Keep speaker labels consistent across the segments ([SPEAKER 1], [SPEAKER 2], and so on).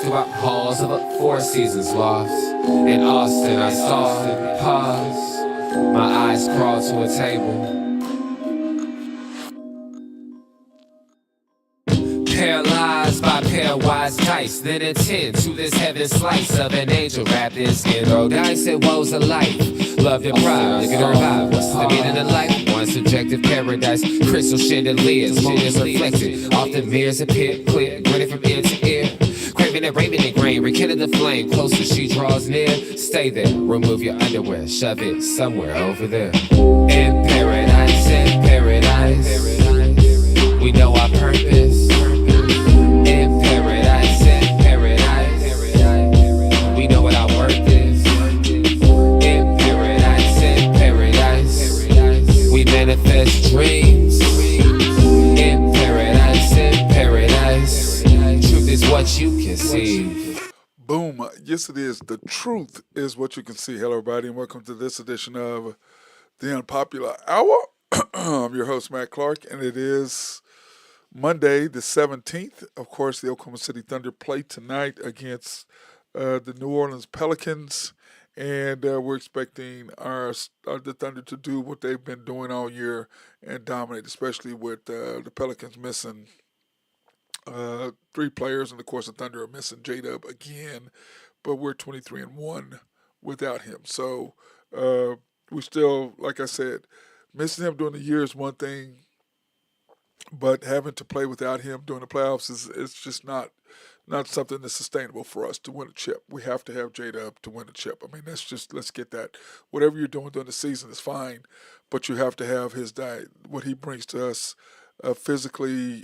[SPEAKER 1] throughout halls of a Four Seasons loft. In Austin, I saw pause. My eyes crawled to a table. Paralyzed by pairwise dice, then attend to this heaven slice of an angel wrapped in skin. Throw dice and woes of life. Love your pride, look at her vibe. What's the meaning of life? One subjective paradise. Crystal chandeliers, motives reflected. Often mirrors appear clear, grinning from ear to ear. Craving and raving and grain, rekindling the flame. Closer she draws near. Stay there, remove your underwear, shove it somewhere over there. In paradise, we know our purpose. In paradise, we know what our worth is. In paradise, we manifest dreams. In paradise, truth is what you can see.
[SPEAKER 2] Boom. Yes, it is. The truth is what you can see. Hello, everybody, and welcome to this edition of the Unpopular Hour. I'm your host, Matt Clark, and it is Monday, the 17th. Of course, the Oklahoma City Thunder play tonight against the New Orleans Pelicans, and we're expecting the Thunder to do what they've been doing all year and dominate, especially with the Pelicans missing three players, and of course the Thunder are missing J-Dub again, but we're 23-1 without him. So we still, like I said, missing him during the year is one thing, but having to play without him during the playoffs is just not something that's sustainable for us to win a chip. We have to have J-Dub to win a chip. I mean, let's get that. Whatever you're doing during the season is fine, but you have to have his diet, what he brings to us physically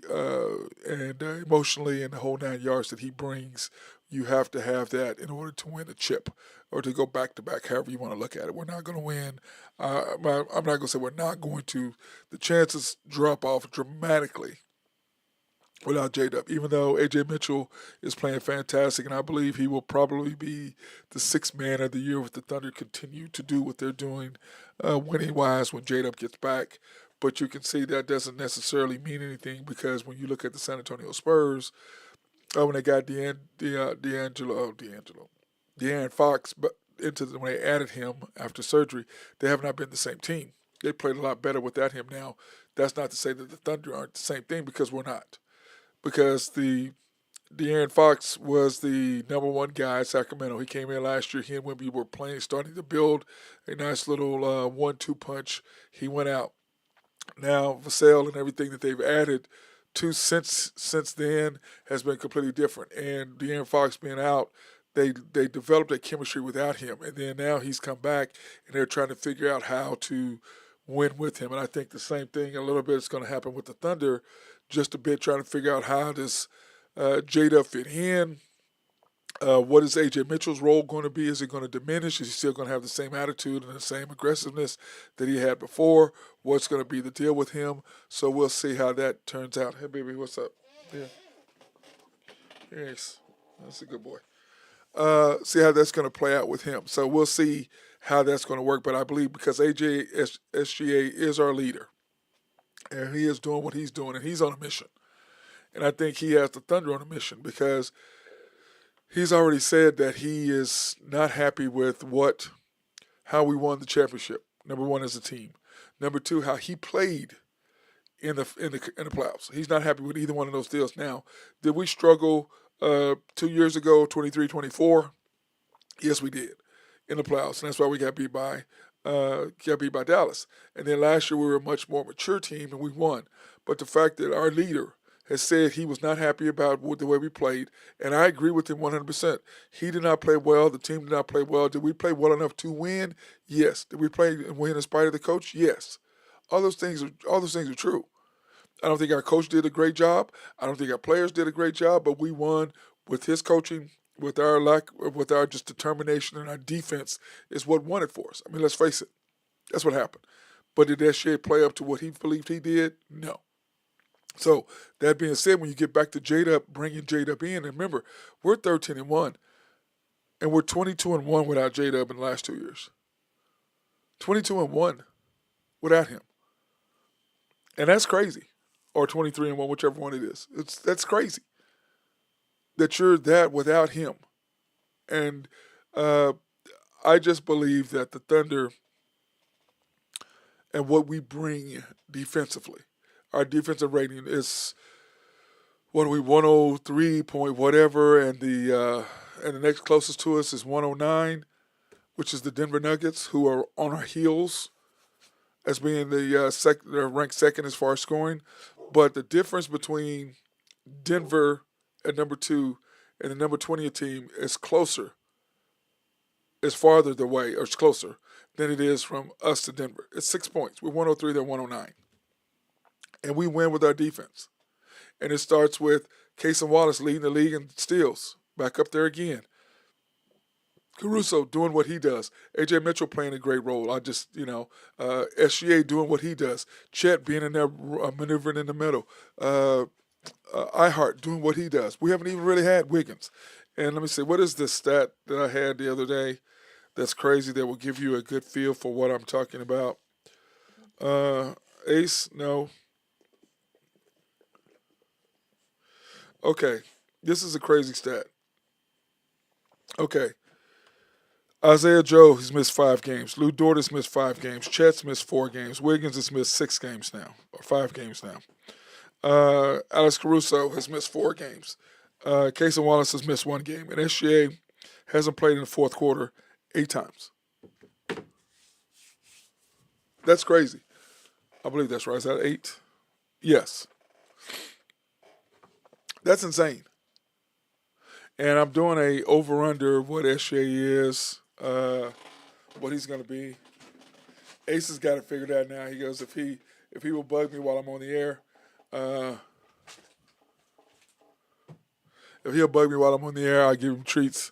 [SPEAKER 2] and emotionally, and the whole 9 yards that he brings. You have to have that in order to win a chip or to go back to back, however you want to look at it. We're not going to win. I'm not going to say we're not going to. The chances drop off dramatically without J-Dub, even though A.J. Mitchell is playing fantastic, and I believe he will probably be the sixth man of the year if the Thunder continue to do what they're doing winning-wise when J-Dub gets back. But you can see that doesn't necessarily mean anything, because when you look at the San Antonio Spurs, when they got De'Aaron Fox, but when they added him after surgery, they have not been the same team. They played a lot better without him now. That's not to say that the Thunder aren't the same thing, because we're not. Because the De'Aaron Fox was the number one guy at Sacramento. He came in last year. He and Wemby were playing, starting to build a nice little 1-2 punch. He went out. Now Vassell and everything that they've added to since then has been completely different. And De'Aaron Fox being out, they developed a chemistry without him. And then now he's come back, and they're trying to figure out how to win with him. And I think the same thing a little bit is going to happen with the Thunder, just a bit, trying to figure out how does J-Dub fit in. What is A.J. Mitchell's role going to be? Is it going to diminish? Is he still going to have the same attitude and the same aggressiveness that he had before? What's going to be the deal with him? So we'll see how that turns out. Hey, baby, what's up? Yeah. Yes, that's a good boy. See how that's going to play out with him. So we'll see how that's going to work. But I believe because A.J. SGA is our leader, and he is doing what he's doing, and he's on a mission. And I think he has the Thunder on a mission, because he's already said that he is not happy with how we won the championship. Number one, as a team. Number two, how he played in the playoffs. He's not happy with either one of those deals. Now, did we struggle 2 years ago, 23-24? Yes, we did in the playoffs, and that's why we got beat by Dallas. And then last year we were a much more mature team and we won. But the fact that our leader has said he was not happy about the way we played, and I agree with him 100%. He did not play well. The team did not play well. Did we play well enough to win? Yes. Did we play and win in spite of the coach? Yes. All those things are true. I don't think our coach did a great job. I don't think our players did a great job, but we won with his coaching, with our just determination, and our defense is what won it for us. I mean, let's face it. That's what happened. But did SGA play up to what he believed he did? No. So that being said, when you get back to J-Dub, bringing J-Dub in, and remember, we're 13-1, and we're 22-1 without J-Dub in the last 2 years. 22-1 without him, and that's crazy. Or 23-1, whichever one it is. That's crazy. that you're that without him. And uh, I just believe that the Thunder and what we bring defensively, our defensive rating is what are we 103 point whatever, and the next closest to us is 109, which is the Denver Nuggets, who are on our heels as being they're ranked second as far as scoring. But the difference between Denver at number two and the number 20 team is closer, is farther the way, or it's closer than it is from us to Denver. It's 6 points. We're 103, they're 109. And we win with our defense. And it starts with Case and Wallace leading the league in steals. Back up there again. Caruso doing what he does. AJ Mitchell playing a great role. SGA doing what he does. Chet being in there maneuvering in the middle. Ihart doing what he does. We haven't even really had Wiggins. And let me see, what is this stat that I had the other day that's crazy that will give you a good feel for what I'm talking about? Ace, no. Okay, this is a crazy stat. Okay, Isaiah Joe has missed 5 games. Lou Dort has missed 5 games. Chet's missed 4 games. Wiggins has missed 6 games now, or 5 games now. Alex Caruso has missed 4 games. Casey Wallace has missed 1 game. And SGA hasn't played in the fourth quarter 8 times. That's crazy. I believe that's right. Is that 8? Yes. That's insane. And I'm doing a over-under what SGA is, what he's going to be. Ace has got it figured out now. He goes, if he will bug me while I'm on the air, uh, if he'll bug me while I'm on the air, I'll give him treats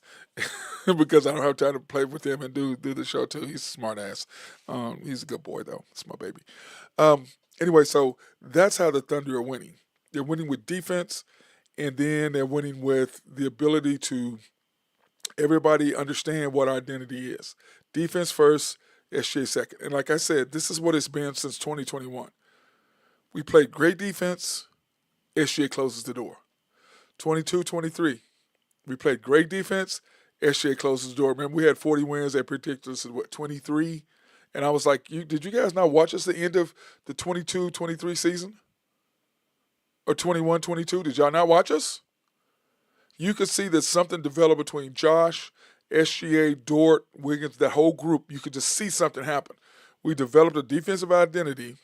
[SPEAKER 2] because I don't have time to play with him and do the show too. He's a smart ass. He's a good boy though. It's my baby. Um, anyway, so that's how the Thunder are winning. They're winning with defense, and then they're winning with the ability to everybody understand what our identity is. Defense first, SGA second. And like I said, this is what it's been since 2021. We played great defense, SGA closes the door. 22-23, we played great defense, SGA closes the door. Remember, we had 40 wins. They predicted us at, 23? And I was like, did you guys not watch us at the end of the 22-23 season? Or 21-22? Did y'all not watch us? You could see that something developed between Josh, SGA, Dort, Wiggins, that whole group. You could just see something happen. We developed a defensive identity,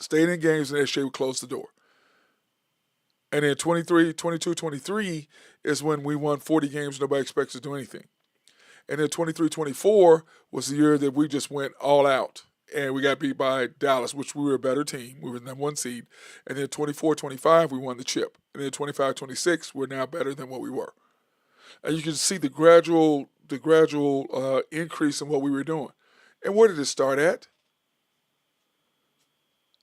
[SPEAKER 2] stayed in games, and SGA would close the door. And then 22-23 is when we won 40 games. Nobody expects us to do anything. And then 23-24 was the year that we just went all out. And we got beat by Dallas, which we were a better team. We were the number one seed. And then 24-25, we won the chip. And then 25-26, we're now better than what we were. And you can see the gradual increase in what we were doing. And where did it start at?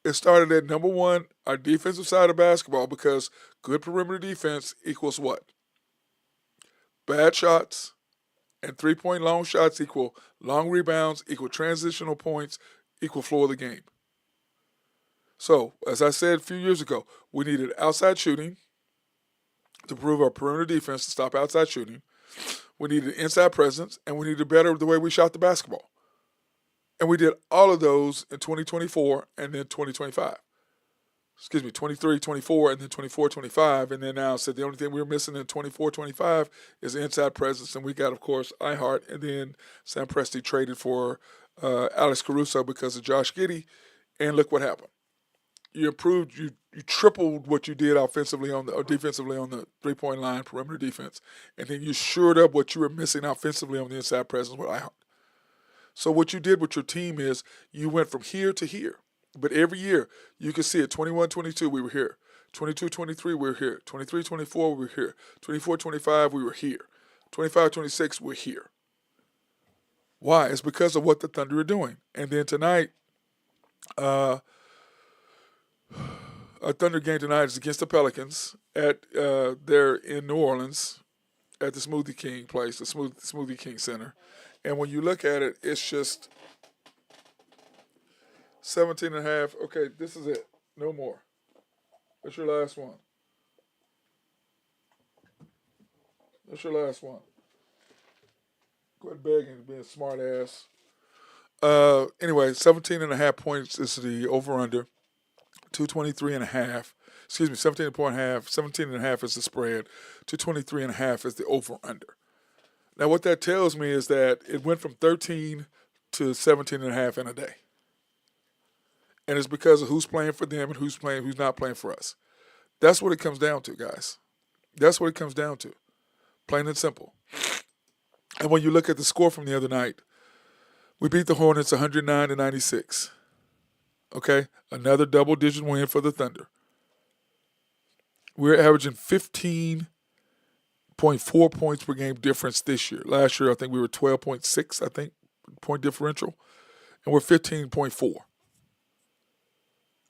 [SPEAKER 2] It started at number one, our defensive side of basketball, because good perimeter defense equals what? Bad shots and 3-point long shots equal long rebounds, equal transitional points, equal flow of the game. So, as I said a few years ago, we needed outside shooting to prove our perimeter defense to stop outside shooting. We needed inside presence, and we needed better the way we shot the basketball. And we did all of those in 2024 and then 2025. 23, 24, and then 24, 25. And then now said the only thing we were missing in 24, 25 is inside presence. And we got, of course, Ihart. And then Sam Presti traded for Alex Caruso because of Josh Giddey. And look what happened. You improved, you tripled what you did offensively or defensively on the 3-point line, perimeter defense. And then you shored up what you were missing offensively on the inside presence with Ihart. So what you did with your team is you went from here to here. But every year, you can see it, 21-22, we were here. 22-23, we were here. 23-24, we were here. 24-25, we were here. 25-26, we're here. Why? It's because of what the Thunder are doing. And then tonight, our Thunder game tonight is against the Pelicans at there in New Orleans at the Smoothie King place, the Smoothie King Center. And when you look at it, it's just 17 and a half. Okay, this is it. No more. That's your last one. That's your last one. Quit begging, being a smart ass. Anyway, 17 and a half points is the over under. 223 and a half. Excuse me, 17 point half. 17 and a half is the spread. 223 and a half is the over under. Now, what that tells me is that it went from 13 to 17 and a half in a day. And it's because of who's playing for them and who's not playing for us. That's what it comes down to, guys. That's what it comes down to. Plain and simple. And when you look at the score from the other night, we beat the Hornets 109 to 96. Okay? Another double digit win for the Thunder. We're averaging 15.4 points per game difference this year. Last year, I think we were 12.6, point differential. And we're 15.4.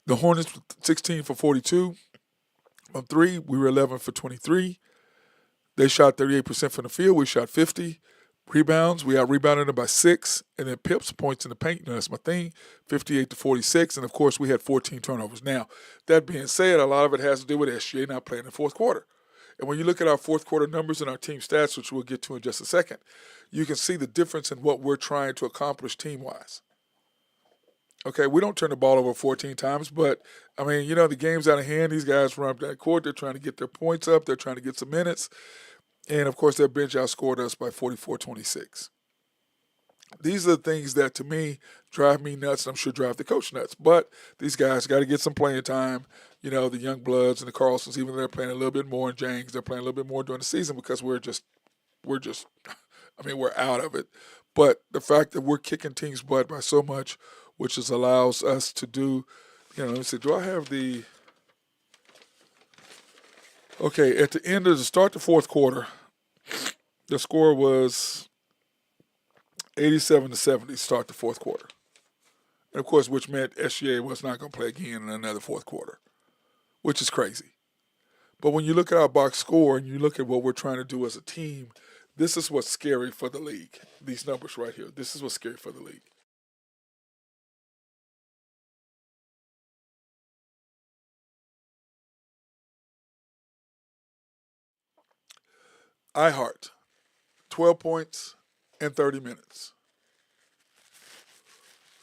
[SPEAKER 2] The Hornets, 16 for 42 from three. We were 11 for 23. They shot 38% from the field. We shot 50. Rebounds, we out-rebounded them by 6. And then pips, points in the paint, that's my thing, 58 to 46. And, of course, we had 14 turnovers. Now, that being said, a lot of it has to do with SGA not playing in the fourth quarter. And when you look at our fourth quarter numbers and our team stats, which we'll get to in just a second, you can see the difference in what we're trying to accomplish team-wise. Okay, we don't turn the ball over 14 times, but, I mean, the game's out of hand. These guys run up that court. They're trying to get their points up. They're trying to get some minutes. And, of course, their bench outscored us by 44-26. These are the things that, to me, drive me nuts, and I'm sure drive the coach nuts. But these guys got to get some playing time. The young bloods and the Carlsons, even though they're playing a little bit more, and James, they're playing a little bit more during the season because we're out of it. But the fact that we're kicking teams' butt by so much, which allows us to do, let me see, do I have the – okay, at the end of the start the fourth quarter, the score was 87 to 70 start the fourth quarter. And, of course, which meant SGA was not going to play again in another fourth quarter, which is crazy. But when you look at our box score and you look at what we're trying to do as a team, this is what's scary for the league, these numbers right here. This is what's scary for the league. iHeart, 12 points in 30 minutes.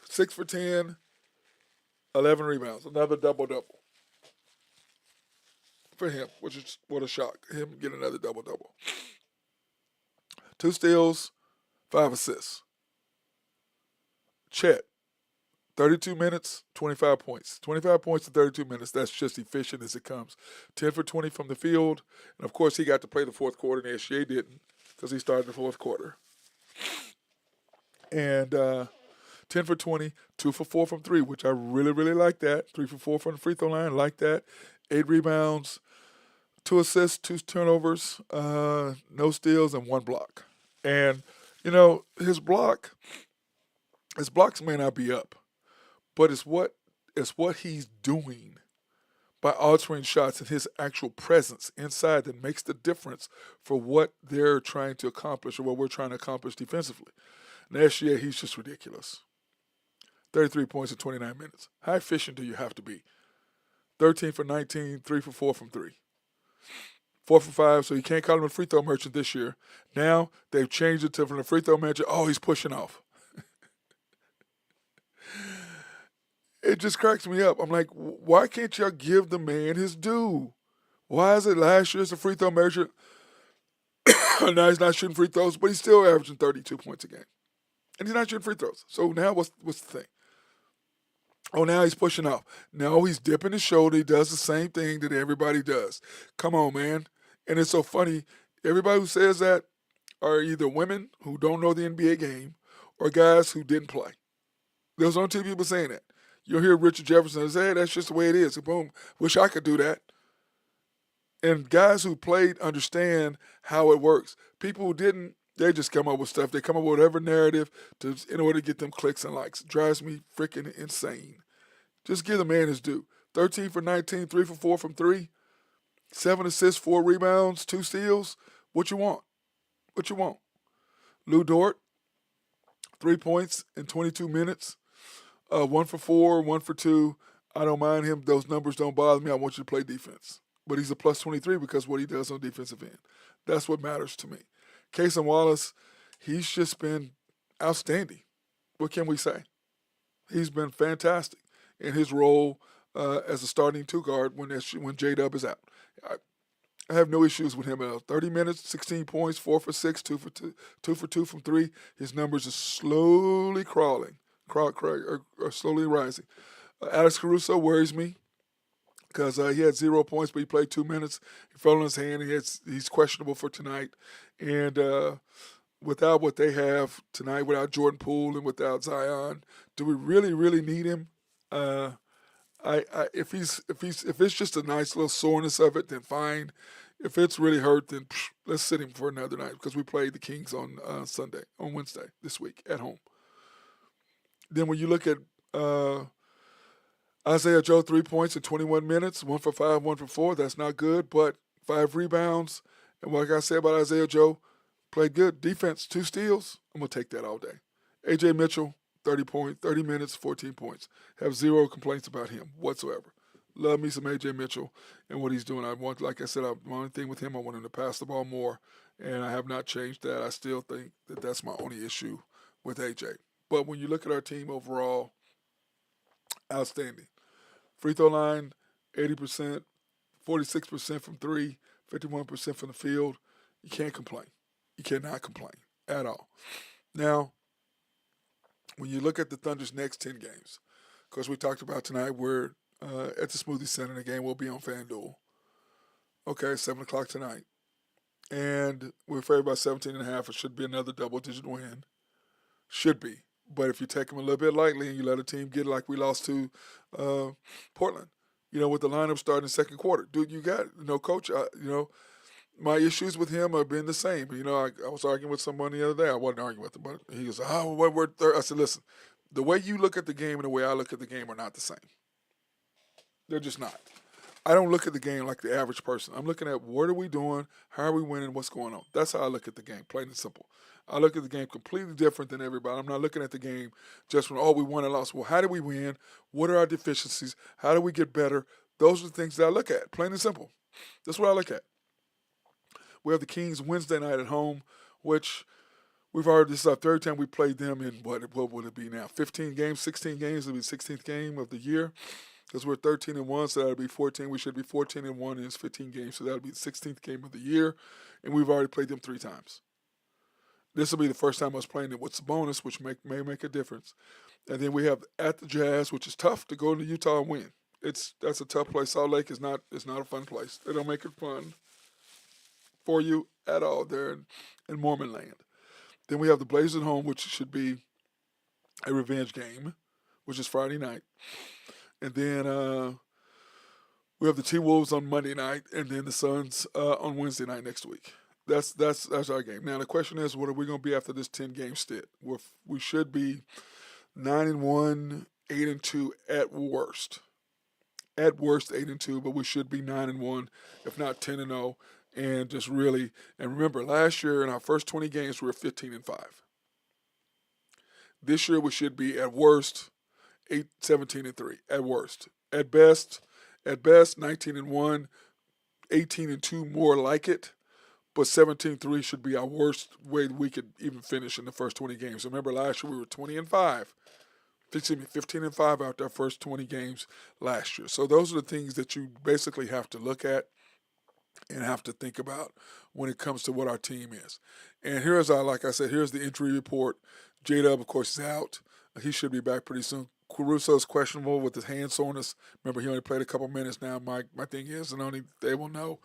[SPEAKER 2] 6 for 10, 11 rebounds, another double-double for him, which is what a shock. Him get another double-double. 2 steals, 5 assists. Chet, 32 minutes, 25 points. 25 points in 32 minutes, that's just efficient as it comes. 10 for 20 from the field. And, of course, he got to play the fourth quarter, and the SGA didn't because he started the fourth quarter. And 10 for 20, 2 for 4 from 3, which I really, really like that. 3 for 4 from the free throw line, like that. 8 rebounds, 2 assists, 2 turnovers, no steals, and 1 block. And, his blocks may not be up, but it's what he's doing by altering shots and his actual presence inside that makes the difference for what they're trying to accomplish or what we're trying to accomplish defensively. And SGA, he's just ridiculous. 33 points in 29 minutes. How efficient do you have to be? 13 for 19, 3 for 4 from 3. 4 for 5, so you can't call him a free throw merchant this year. Now they've changed it to from the free throw merchant, he's pushing off. It just cracks me up. I'm like, why can't y'all give the man his due? Why is it last year's a free throw merchant? Now he's not shooting free throws, but he's still averaging 32 points a game. And he's not shooting free throws. So now what's the thing? Now he's pushing off. No, he's dipping his shoulder. He does the same thing that everybody does. Come on, man. And it's so funny. Everybody who says that are either women who don't know the NBA game or guys who didn't play. There's only 2 people saying that. You'll hear Richard Jefferson say, hey, that's just the way it is. Boom. Wish I could do that. And guys who played understand how it works. People who didn't, they just come up with stuff. They come up with whatever narrative in order to get them clicks and likes. It drives me freaking insane. Just give the man his due. 13 for 19, 3 for 4 from 3. 7 assists, 4 rebounds, 2 steals. What you want? What you want? Lou Dort, 3 points in 22 minutes. 1 for 4, 1 for 2. I don't mind him. Those numbers don't bother me. I want you to play defense. But he's a plus 23 because what he does on defensive end. That's what matters to me. Case Wallace, he's just been outstanding. What can we say? He's been fantastic in his role as a starting two guard when J Dub is out. I, I have no issues with him at all. 30 minutes, 16 points, 4 for 6, 2 for 2, 2 for 2 from three. His numbers are slowly crawling, are slowly rising. Alex Caruso worries me because he had 0 points, but he played 2 minutes. He fell on his hand. He's questionable for tonight, and without what they have tonight, without Jordan Poole and without Zion, do we really, really need him? Uh, if it's just a nice little soreness of it, then fine. If it's really hurt, then let's sit him for another night because we played the Kings on Wednesday this week at home. Then when you look at Isaiah Joe, 3 points in 21 minutes, 1 for 5, 1 for 4. That's not good, but 5 rebounds. And like I said about Isaiah Joe, played good defense, 2 steals. I'm gonna take that all day. AJ Mitchell, 30 minutes, 14 points. Have zero complaints about him whatsoever. Love me some AJ Mitchell and what he's doing. Like I said, my only thing with him, I want him to pass the ball more, and I have not changed that. I still think that that's my only issue with AJ. But when you look at our team overall, outstanding. Free throw line, 80%, 46% from three, 51% from the field. You can't complain. You cannot complain at all. Now, when you look at the Thunder's next 10 games, because we talked about tonight, we're at the Smoothie Center. The game will be on FanDuel. Okay, 7 o'clock tonight. And we're favored by 17.5. It should be another double-digit win. Should be. But if you take them a little bit lightly and you let a team get like we lost to Portland, with the lineup starting second quarter, dude, you got, coach, my issues with him have been the same. I was arguing with someone the other day. I wasn't arguing with him, but he goes, we're third. I said, listen, the way you look at the game and the way I look at the game are not the same. They're just not. I don't look at the game like the average person. I'm looking at what are we doing, how are we winning, what's going on. That's how I look at the game, plain and simple. I look at the game completely different than everybody. I'm not looking at the game just from, we won and lost. Well, how did we win? What are our deficiencies? How do we get better? Those are the things that I look at, plain and simple. That's what I look at. We have the Kings Wednesday night at home, which this is our third time we played them in, what would it be now? 15 games, 16 games. It'll be the 16th game of the year. Because we're 13-1, so that'll be 14. We should be 14-1 in this 15 games, so that'll be the 16th game of the year. And we've already played them 3 times. This will be the first time I was playing it with Sabonis, which may make a difference. And then we have at the Jazz, which is tough to go into Utah and win. That's a tough place. Salt Lake is not a fun place. They don't make it fun for you at all there in Mormon land. Then we have the Blazers at home, which should be a revenge game, which is Friday night. And then we have the T-Wolves on Monday night, and then the Suns on Wednesday night next week. That's our game. Now the question is, what are we going to be after this 10-game stint? We should be 9-1, 8-2 at worst. At worst, 8-2, but we should be 9-1, if not 10-0, and just really. And remember, last year in our first 20 games we were 15-5. This year we should be at worst 17-3 at worst. At best, 19-1, 18-2 more like it. But 17-3 should be our worst way we could even finish in the first 20 games. Remember, last year we were 20-5. 15-5 after our first 20 games last year. So those are the things that you basically have to look at and have to think about when it comes to what our team is. And here's like I said, here's the injury report. J-Dub, of course, is out. He should be back pretty soon. Caruso's questionable with his hand soreness. Remember, he only played a couple minutes now. My thing is, and only they will know,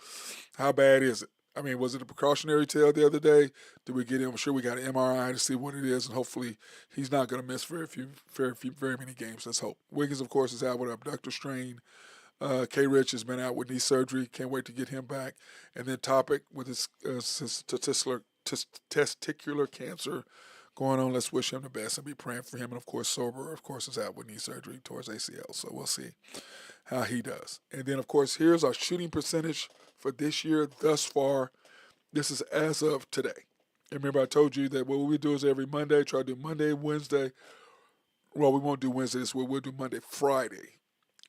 [SPEAKER 2] how bad is it? I mean, was it a precautionary tale the other day? Did we get him? I'm sure we got an MRI to see what it is, and hopefully he's not going to miss very many games. Let's hope. Wiggins, of course, is out with an abductor strain. K. Rich has been out with knee surgery. Can't wait to get him back. And then Topic with his testicular cancer going on. Let's wish him the best and be praying for him. And, of course, Sober, of course, is out with knee surgery towards ACL. So we'll see how he does. And then, of course, here's our shooting percentage for this year thus far. This is as of today. And remember, I told you that what we do is every Monday, try to do Monday, Wednesday. Well, we won't do Wednesday this week. We'll do Monday, Friday.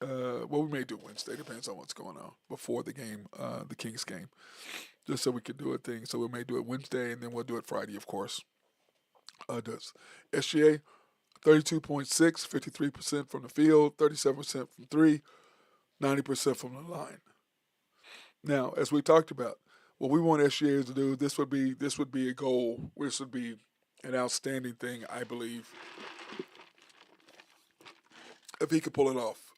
[SPEAKER 2] Well, we may do Wednesday. Depends on what's going on before the game, the Kings game, just so we can do a thing. So we may do it Wednesday, and then we'll do it Friday, of course. Does SGA 32.6, 53% from the field, 37% from three, 90% from the line. Now, as we talked about, what we want SGA to do, this would be a goal. This would be an outstanding thing, I believe, if he could pull it off.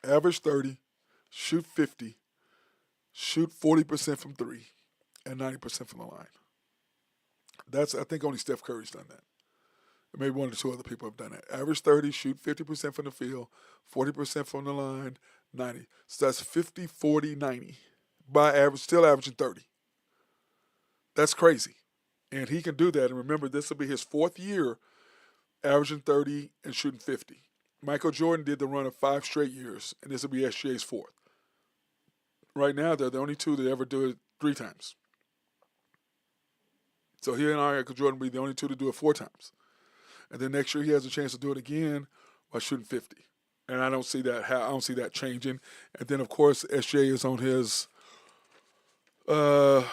[SPEAKER 2] Average 30, shoot 50, shoot 40% from three, and 90% from the line. I think only Steph Curry's done that. Maybe one or two other people have done that. Average 30, shoot 50% from the field, 40% from the line, 90. So that's 50, 40, 90. By average, still averaging 30. That's crazy. And he can do that. And remember, this will be his fourth year averaging 30 and shooting 50. Michael Jordan did the run of 5 straight years, and this will be SGA's fourth. Right now, they're the only two that ever do it 3 times. So he and Michael Jordan will be the only two to do it 4 times. And then next year he has a chance to do it again by shooting 50. And I don't see that. I don't see that changing. And then of course SJ is on his uh,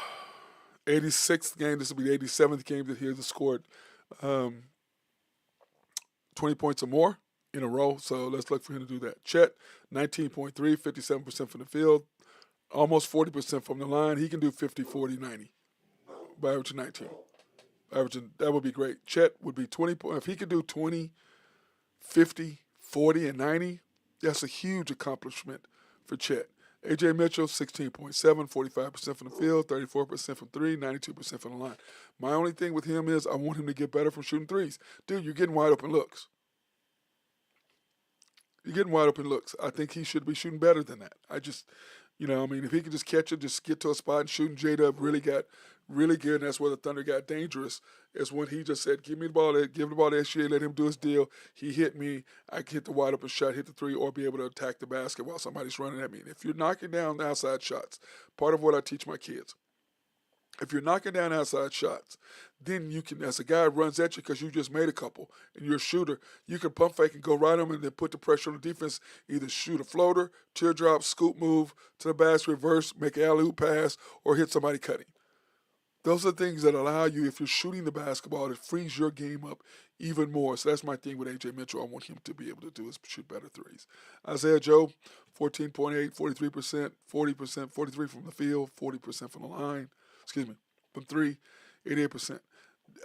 [SPEAKER 2] 86th game. This will be the 87th game that he has scored um, 20 points or more in a row. So let's look for him to do that. Chet, 19.3, 57% from the field, almost 40% from the line. He can do 50, 40, 90 by averaging 19. That would be great. Chet would be 20. If he could do 20, 50, 40, and 90, that's a huge accomplishment for Chet. A.J. Mitchell, 16.7, 45% from the field, 34% from three, 92% from the line. My only thing with him is I want him to get better from shooting threes. Dude, you're getting wide open looks. You're getting wide open looks. I think he should be shooting better than that. If he could just catch it, just get to a spot and shoot, and J-Dub really got really good, and that's where the Thunder got dangerous, is when he just said, give the ball to SGA, let him do his deal. He hit me, I can hit the wide open shot, hit the three, or be able to attack the basket while somebody's running at me. And if you're knocking down the outside shots, part of what I teach my kids, if you're knocking down outside shots, then you can, as a guy runs at you because you just made a couple and you're a shooter, you can pump fake and go right on him and then put the pressure on the defense, either shoot a floater, teardrop, scoop move to the basket, reverse, make an alley-oop pass, or hit somebody cutting. Those are things that allow you, if you're shooting the basketball, it frees your game up even more. So that's my thing with A.J. Mitchell. I want him to be able to do is shoot better threes. Isaiah Joe, 14.8, 43%, 40%, 43 from the field, 40% from the line. From three, 88%.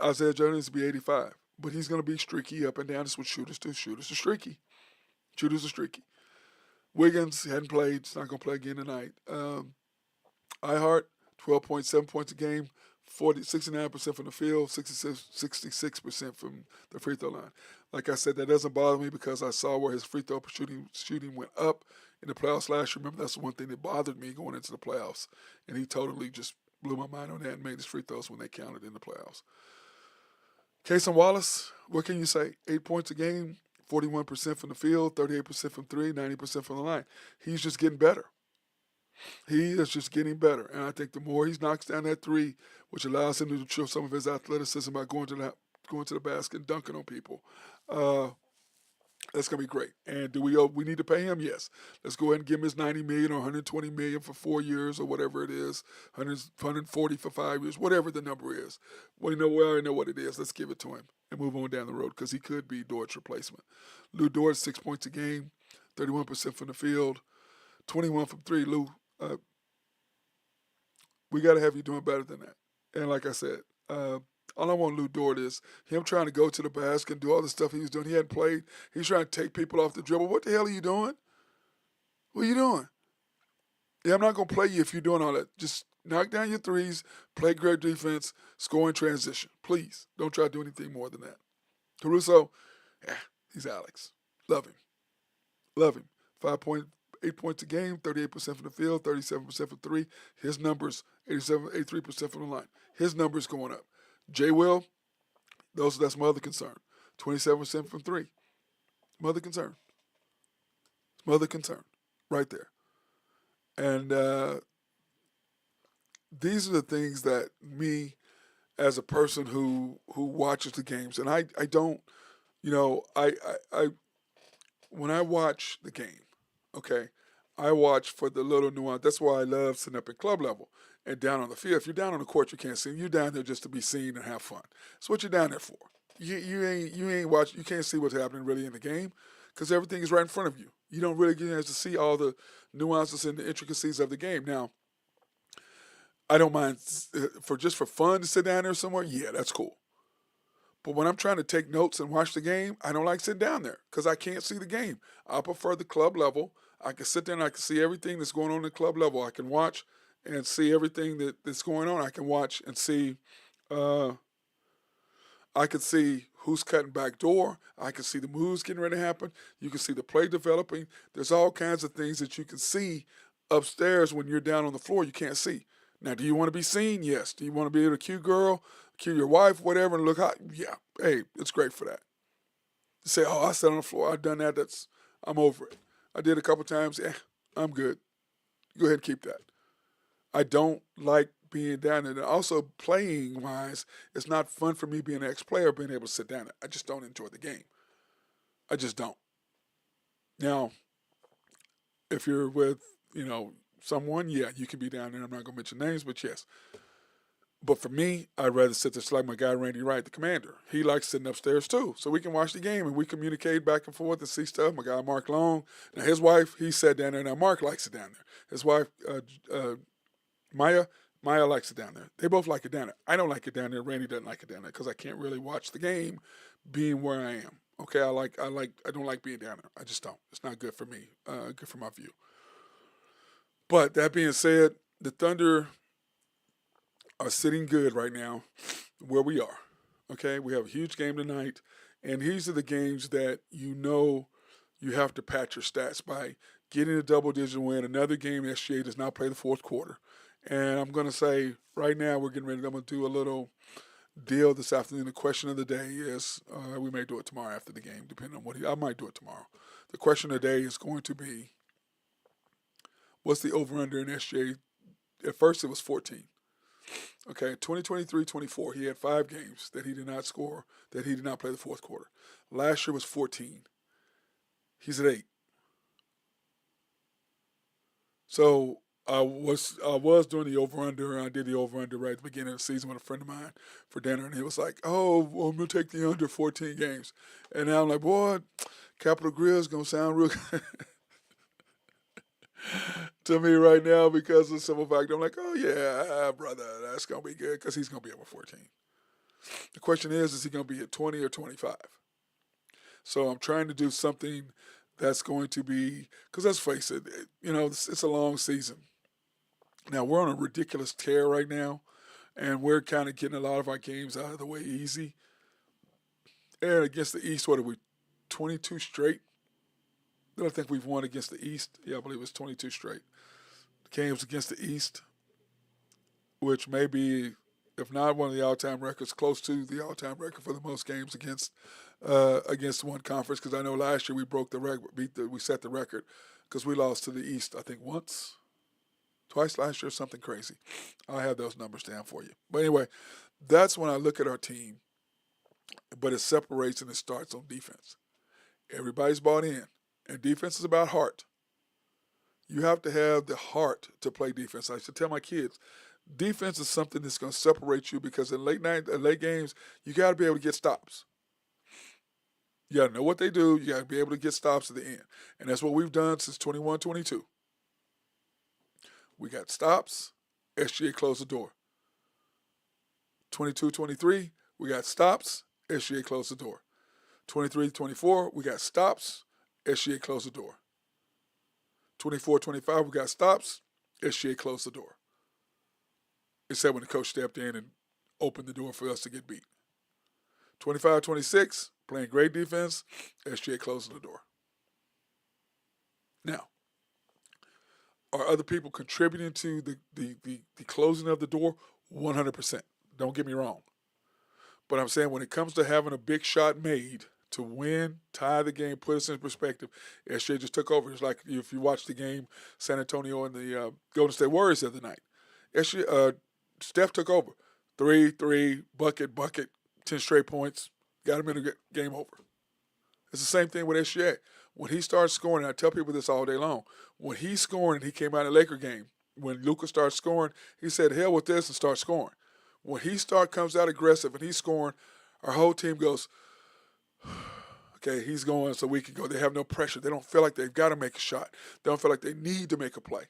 [SPEAKER 2] Isaiah Joe needs to be 85. But he's going to be streaky up and down. That's what shooters do. Shooters are streaky. Wiggins hadn't played. He's not going to play again tonight. Ihart, 12.7 points a game, 69% from the field, 66% from the free throw line. Like I said, that doesn't bother me because I saw where his free throw shooting went up in the playoffs last year. Remember, that's the one thing that bothered me going into the playoffs. And he totally just blew my mind on that and made his free throws when they counted in the playoffs. Cason Wallace, what can you say? 8 points a game, 41% from the field, 38% from three, 90% from the line. He's just getting better. He is just getting better. And I think the more he knocks down that three, which allows him to show some of his athleticism by going to the basket and dunking on people, that's gonna be great. And do we need to pay him? Yes. Let's go ahead and give him his $90 million or $120 million for 4 years or whatever it is, 140 for 5 years, whatever the number is. We already know what it is. Let's give it to him and move on down the road because he could be Dort's replacement. Lou Dort, 6 points a game, 31% from the field, 21 from three. Lou, we got to have you doing better than that. And like I said, all I want Lou Dort is him trying to go to the basket and do all the stuff he was doing. He hadn't played. He's trying to take people off the dribble. What the hell are you doing? What are you doing? Yeah, I'm not going to play you if you're doing all that. Just knock down your threes, play great defense, score in transition. Please, don't try to do anything more than that. Caruso, he's Alex. Love him. 8 points a game, 38% from the field, 37% from three. His numbers, 83% from the line. His numbers going up. J. Will, that's my other concern. 27% from three. Mother concern. Right there. And these are the things that me, as a person who watches the games, and I don't, I when I watch the game, Okay, I watch for the little nuance. That's why I love sitting up at club level and down on the field. If you're down on the court, you can't see. You're down there just to be seen and have fun. That's what you're down there for. You ain't watch. You can't see what's happening really in the game because everything is right in front of you. You don't really get a chance to see all the nuances and the intricacies of the game. Now, I don't mind for just for fun to sit down there somewhere. Yeah, that's cool. But when I'm trying to take notes and watch the game, I don't like sitting down there because I can't see the game. I prefer the club level. I can sit there and I can see everything that's going on in the club level. I can watch and see everything that's going on. I can watch and see. Uh, I can see who's cutting back door. I can see the moves getting ready to happen. You can see the play developing. There's all kinds of things that you can see upstairs when you're down on the floor. You can't see. Now, do you want to be seen? Yes. Do you want to be able to cue girl, cue your wife, whatever, and look hot? Yeah. Hey, it's great for that. You say, oh, I sat on the floor. I've done that. I'm over it. I did a couple times. Yeah, I'm good. Go ahead and keep that. I don't like being down there. And also, playing wise, it's not fun for me being an ex-player being able to sit down there. I just don't enjoy the game. I just don't. Now, if you're with, someone, yeah, you can be down there. I'm not gonna mention names, but yes. But for me, I'd rather sit there. It's like my guy Randy Wright, the commander. He likes sitting upstairs too, so we can watch the game and we communicate back and forth and see stuff. My guy Mark Long, now his wife, he sat down there. Now Mark likes it down there. His wife, Maya, Maya likes it down there. They both like it down there. I don't like it down there. Randy doesn't like it down there because I can't really watch the game, being where I am. Okay, I don't like being down there. I just don't. It's not good for me. Good for my view. But that being said, the Thunder are sitting good right now where we are. Okay, we have a huge game tonight, and these are the games that you have to patch your stats by getting a double-digit win. Another game, SGA does not play the fourth quarter, and I'm going to say right now we're getting ready. I'm going to do a little deal this afternoon. The question of the day is, we may do it tomorrow after the game, depending on I might do it tomorrow. The question of the day is going to be, what's the over-under in SGA? At first, it was 14. Okay, 2023-24, he had 5 games that he did not score, that he did not play the fourth quarter. Last year was 14. He's at 8. So I was doing the over under. I did the over under right at the beginning of the season with a friend of mine for dinner, and he was like, "Oh, well, I'm gonna take the under 14 games." And now I'm like, "Boy, Capital Grill's gonna sound real good to me right now because of the simple fact I'm like, oh yeah, brother, that's gonna be good because he's gonna be over 14. The question is he gonna be at 20 or 25? So I'm trying to do something that's going to be, because let's face it, it's a long season. Now we're on a ridiculous tear right now, and we're kind of getting a lot of our games out of the way easy. And against the East, what are we, 22 straight? I don't think we've won against the East. Yeah, I believe it's 22 straight games against the East, which may be, if not one of the all-time records, close to the all-time record for the most games against one conference. Because I know last year we broke the record, we set the record because we lost to the East, I think once, twice last year, something crazy. I'll have those numbers down for you. But anyway, that's when I look at our team, but it separates and it starts on defense. Everybody's bought in, and defense is about heart. You have to have the heart to play defense. I used to tell my kids, defense is something that's going to separate you because in late games, you got to be able to get stops. You got to know what they do. You got to be able to get stops at the end. And that's what we've done since 21-22. We got stops. SGA closed the door. 22-23, we got stops. SGA closed the door. 23-24, we got stops. SGA closed the door. 24-25, we got stops. SGA closed the door. Except when the coach stepped in and opened the door for us to get beat. 25-26, playing great defense. SGA closing the door. Now, are other people contributing to the closing of the door? 100%. Don't get me wrong. But I'm saying when it comes to having a big shot made to win, tie the game, put us in perspective, SJ just took over. It's like if you watch the game, San Antonio and the Golden State Warriors the other night. Steph took over. Three, bucket, 10 straight points, got him in the game over. It's the same thing with SGA. When he starts scoring, and I tell people this all day long, when he's scoring, and he came out of the Laker game, when Luka starts scoring, he said, hell with this and start scoring. When he comes out aggressive and he's scoring, our whole team goes, okay, he's going so we can go. They have no pressure. They don't feel like they've got to make a shot. They don't feel like they need to make a play.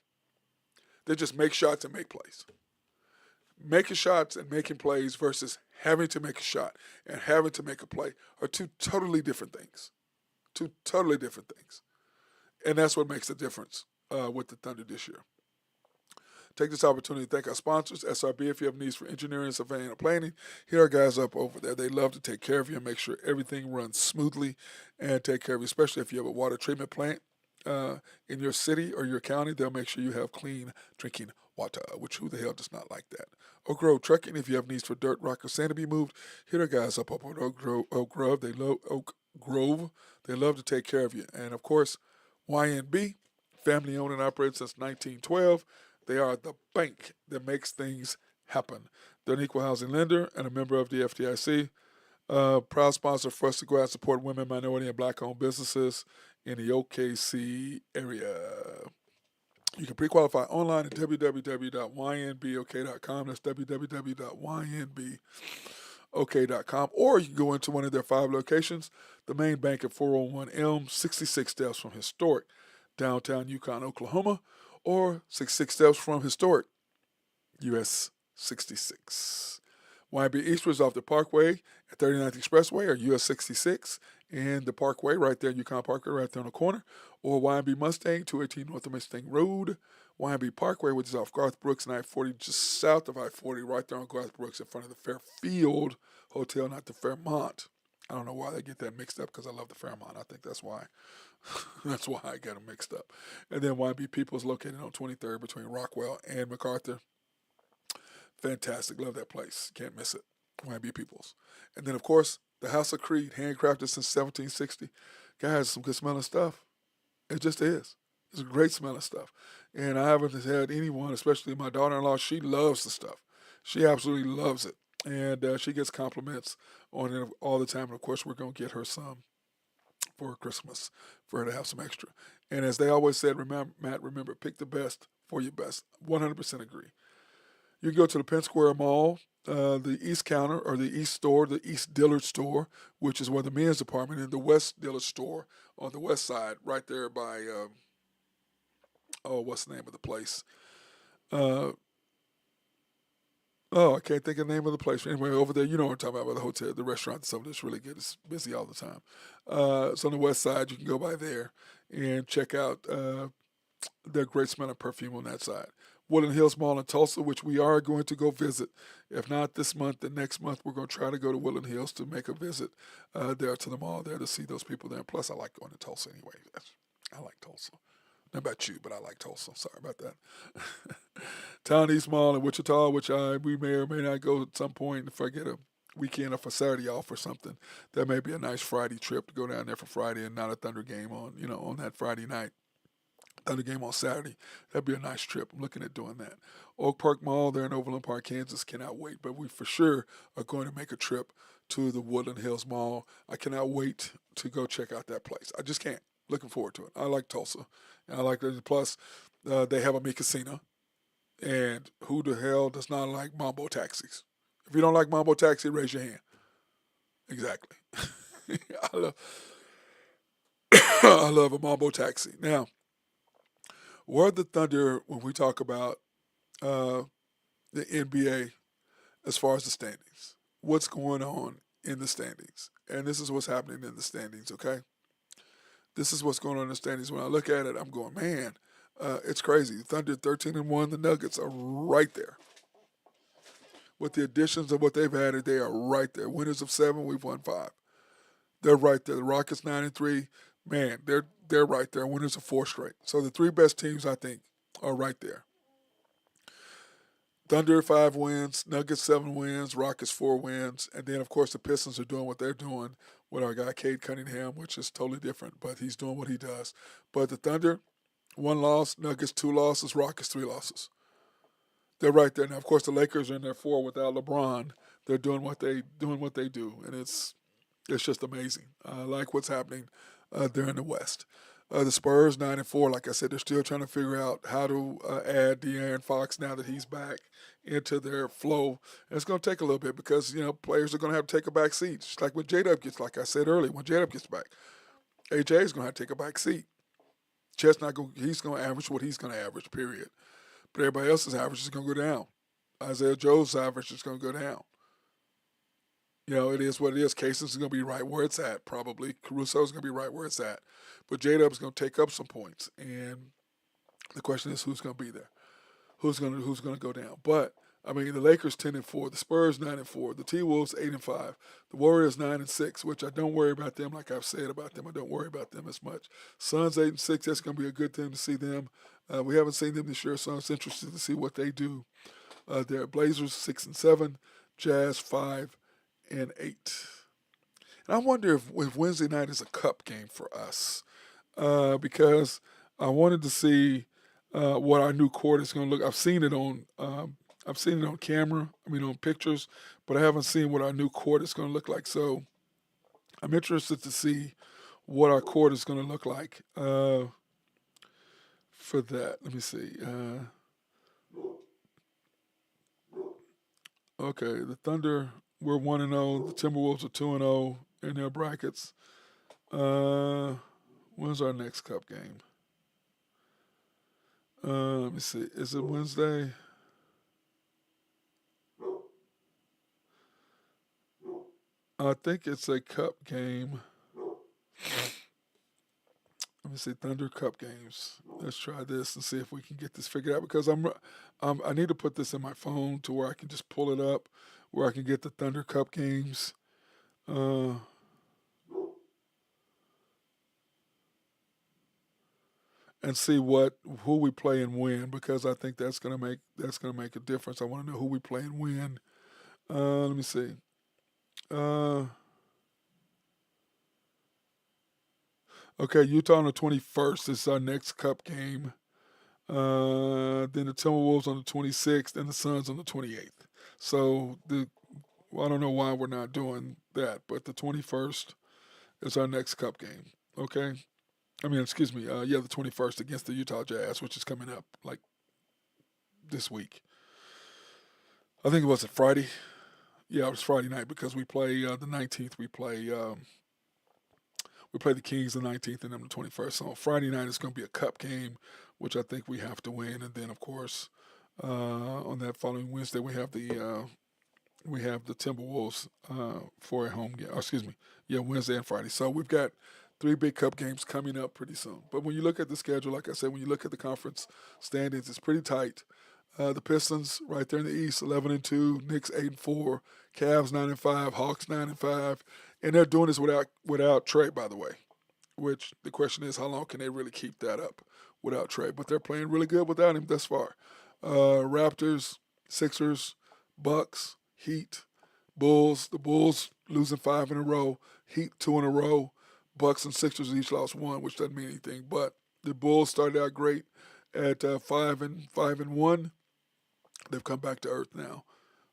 [SPEAKER 2] They just make shots and make plays. Making shots and making plays versus having to make a shot and having to make a play are two totally different things. Two totally different things. And that's what makes the difference with the Thunder this year. Take this opportunity to thank our sponsors, SRB. If you have needs for engineering, surveying, or planning, hit our guys up over there. They love to take care of you and make sure everything runs smoothly and take care of you, especially if you have a water treatment plant in your city or your county. They'll make sure you have clean drinking water, which who the hell does not like that? Oak Grove Trucking. If you have needs for dirt, rock, or sand to be moved, hit our guys up on Oak Grove. They love to take care of you. And, of course, YNB, family owned and operated since 1912. They are the bank that makes things happen. They're an equal housing lender and a member of the FDIC. Proud sponsor for us to go out and support women, minority, and black-owned businesses in the OKC area. You can pre-qualify online at www.ynbok.com. That's www.ynbok.com. Or you can go into one of their 5 locations. The main bank at 401 Elm, 66 steps from historic downtown Yukon, Oklahoma, or 66 steps from historic US 66. YB Eastwood is off the Parkway at 39th Expressway or US 66 and the Parkway right there, Yukon Parkway right there on the corner, or YB Mustang, 218 North of Mustang Road, YB Parkway, which is off Garth Brooks and I-40, just south of I-40, right there on Garth Brooks in front of the Fairfield Hotel, not the Fairmont. I don't know why they get that mixed up because I love the Fairmont. I think that's why. That's why I get them mixed up. And then YB Peoples located on 23rd between Rockwell and MacArthur. Fantastic. Love that place. Can't miss it. YB Peoples. And then, of course, the House of Creed, handcrafted since 1760. Guys, some good smelling stuff. It just is. It's a great smelling stuff. And I haven't had anyone, especially my daughter-in-law, she loves the stuff. She absolutely loves it. And she gets compliments on it all the time. And, of course, we're going to get her some for Christmas for her to have some extra. And as they always said, remember, pick the best for your best. 100% agree. You can go to the Penn Square Mall, the East Counter, or the East Store, the East Dillard Store, which is where the men's department, and the West Dillard Store on the west side, right there by, what's the name of the place? I can't think of the name of the place. Anyway, over there, you know what I'm talking about, the hotel, the restaurant, something that's really good. It's busy all the time. So on the west side, you can go by there and check out their great smelling perfume on that side. Woodland Hills Mall in Tulsa, which we are going to go visit. If not this month, then next month we're going to try to go to Woodland Hills to make a visit there to the mall there to see those people there. And plus, I like going to Tulsa anyway. I like Tulsa. Not about you, but I like Tulsa. Sorry about that. Town East Mall in Wichita, which we may or may not go at some point if I get a weekend or for Saturday off or something. That may be a nice Friday trip to go down there for Friday and not a Thunder game on that Friday night. Thunder game on Saturday. That'd be a nice trip. I'm looking at doing that. Oak Park Mall there in Overland Park, Kansas. Cannot wait. But we for sure are going to make a trip to the Woodland Hills Mall. I cannot wait to go check out that place. I just can't. Looking forward to it. I like Tulsa. And I like it. Plus, they have a Mi Casino. And who the hell does not like Mambo taxis? If you don't like Mambo taxi, raise your hand. Exactly. I love I love a Mambo taxi. Now, where the Thunder, when we talk about the NBA as far as the standings, what's going on in the standings? And this is what's happening in the standings, okay? This is what's going on in the standings. When I look at it, I'm going, man, it's crazy. The Thunder 13-1, the Nuggets are right there. With the additions of what they've added, they are right there. Winners of 7, we've won 5. They're right there. The Rockets 9-3, man, they're right there. Winners of 4 straight. So the 3 best teams, I think, are right there. Thunder 5 wins, Nuggets 7 wins, Rockets 4 wins, and then of course the Pistons are doing what they're doing with our guy Cade Cunningham, which is totally different, but he's doing what he does. But the Thunder, 1 loss, Nuggets 2 losses, Rockets 3 losses. They're right there now. Of course, the Lakers are in there 4 without LeBron. They're doing what they do, and it's just amazing. I like what's happening They're in the West. The Spurs 9-4. Like I said, they're still trying to figure out how to add De'Aaron Fox now that he's back into their flow. And it's going to take a little bit because players are going to have to take a back seat. Just like when J Dub gets, like I said earlier, when J Dub gets back, AJ is going to have to take a back seat. Chet's not going. He's going to average what he's going to average. Period. But everybody else's average is going to go down. Isaiah Joe's average is going to go down. It is what it is. Cason's going to be right where it's at, probably. Caruso's going to be right where it's at. But J-Dub's going to take up some points. And the question is who's going to be there? Who's going to go down? But, I mean, the Lakers 10-4, the Spurs 9-4, the T-Wolves 8-5, the Warriors 9-6, which I don't worry about them like I've said about them. I don't worry about them as much. Suns 8-6, that's going to be a good thing to see them. We haven't seen them this year, so I'm interested to see what they do. They're Blazers 6-7, Jazz 5-8. And I wonder if Wednesday night is a cup game for us, because I wanted to see what our new court is going to look. I've seen it on camera. I mean, on pictures, but I haven't seen what our new court is going to look like. So I'm interested to see what our court is going to look like for that. Let me see. Okay, the Thunder, we're 1-0. The Timberwolves are 2-0 in their brackets. When's our next cup game? Let me see. Is it Wednesday? I think it's a cup game. Let me see, Thunder Cup games. Let's try this and see if we can get this figured out because I need to put this in my phone to where I can just pull it up, where I can get the Thunder Cup games. Uh, and see who we play and when because I think that's gonna make a difference. I want to know who we play and when. Let me see. Uh, okay, Utah on the 21st is our next Cup game. Then the Timberwolves on the 26th and the Suns on the 28th. So I don't know why we're not doing that, but the 21st is our next Cup game. Okay. I mean, excuse me. The 21st against the Utah Jazz, which is coming up like this week. I think it was a Friday. Yeah, it was Friday night because we play the 19th. We play the Kings the 19th and then the 21st. So Friday night is going to be a cup game, which I think we have to win. And then, of course, on that following Wednesday, we have the Timberwolves for a home game. Oh, excuse me, yeah, Wednesday and Friday. So we've got three big cup games coming up pretty soon. But when you look at the schedule, like I said, when you look at the conference standings, it's pretty tight. The Pistons right there in the East, 11-2, Knicks 8-4, Cavs 9-5, Hawks 9-5, and they're doing this without Trey, by the way. Which the question is, how long can they really keep that up without Trey? But they're playing really good without him thus far. Raptors, Sixers, Bucks, Heat, Bulls. The Bulls losing 5 in a row, Heat 2 in a row, Bucks and Sixers each lost one, which doesn't mean anything. But the Bulls started out great at 5-1. They've come back to earth now,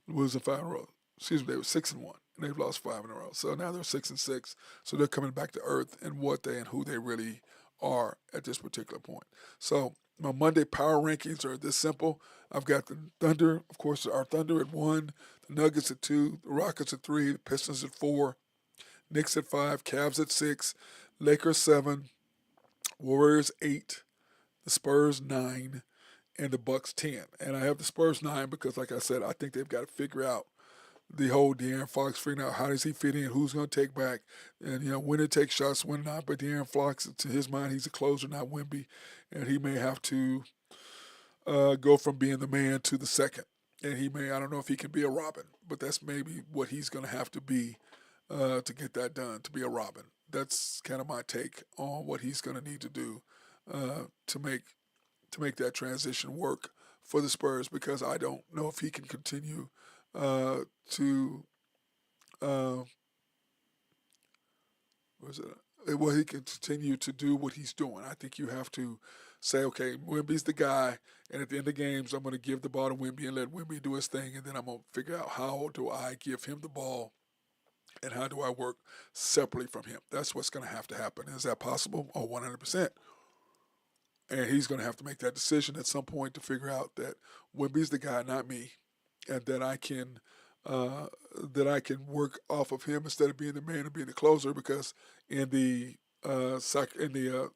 [SPEAKER 2] losing 5 in a row. Excuse me, they were 6-1, and they've lost 5 in a row. So now they're 6-6. So they're coming back to earth and what they and who they really are at this particular point. So my Monday power rankings are this simple. I've got the Thunder, of course, our Thunder at 1, the Nuggets at 2, the Rockets at 3, the Pistons at 4, Knicks at 5, Cavs at 6, Lakers 7, Warriors 8, the Spurs 9, and the Bucks 10. And I have the Spurs 9 because, like I said, I think they've got to figure out the whole De'Aaron Fox, figuring out how does he fit in, who's going to take back, and when to take shots, when not. But De'Aaron Fox, to his mind, he's a closer, not Wimby, and he may have to go from being the man to the second. And I don't know if he can be a Robin, but that's maybe what he's going to have to be to get that done, to be a Robin. That's kind of my take on what he's going to need to do to make that transition work for the Spurs because I don't know if he can continue to was it well he can continue to do what he's doing. I think you have to say, okay, Wimby's the guy, and at the end of games, I'm going to give the ball to Wimby and let Wimby do his thing, and then I'm going to figure out how do I give him the ball And how do I work separately from him? That's what's going to have to happen. Is that possible? Oh, 100%. And he's going to have to make that decision at some point to figure out that Wimby's the guy, not me, and uh, that I can work off of him instead of being the man and being the closer. Because in the in the